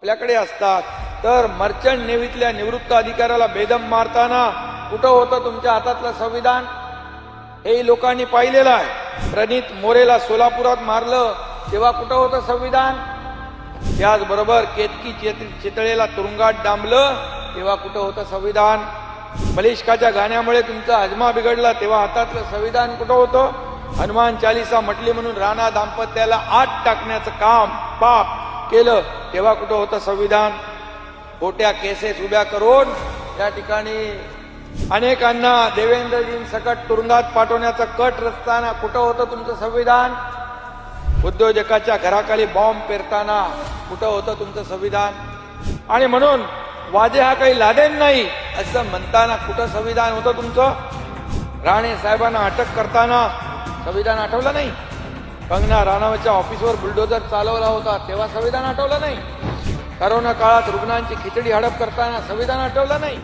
आपल्याकडे असतात, तर मर्चंट नेव्हीतल्या निवृत्त अधिकाऱ्याला बेदम मारताना कुठं होतं तुमच्या हातातलं संविधान? हे लोकांनी पाहिलेलं आहे. प्रणित मोरेला सोलापुरात मारलं तेव्हा कुठं होतं संविधान? त्याचबरोबर केतकी चितळेला तुरुंगात डांबलं तेव्हा कुठं होतं संविधान? बलिष्काच्या गाण्यामुळे तुमचा हजमा बिघडला तेव्हा हातातलं संविधान कुठं होतं? हनुमान चालीसा म्हटली म्हणून राणा दाम्पत्याला आत टाकण्याचं काम पाप केलं तेव्हा कुठं होतं संविधान? खोट्या केसेस उभ्या करून या ठिकाणी अनेकांना देवेंद्रजींसकट तुरुंगात पाठवण्याचा कट रचताना कुठं होतं तुमचं संविधान? उद्योजकाच्या घराखाली बॉम्ब पेरताना कुठं होतं तुमचं संविधान? आणि म्हणून वाजे हा काही लादेन नाही असं म्हणताना कुठं संविधान होतं तुमचं? राणे साहेबांना अटक करताना संविधान आठवलं नाही? कंगना राणावतच्या ऑफिसवर बुलडोजर चालवला होता तेव्हा संविधान आठवलं नाही? करोना काळात रुग्णांची खिचडी हडप करताना संविधान आठवलं नाही?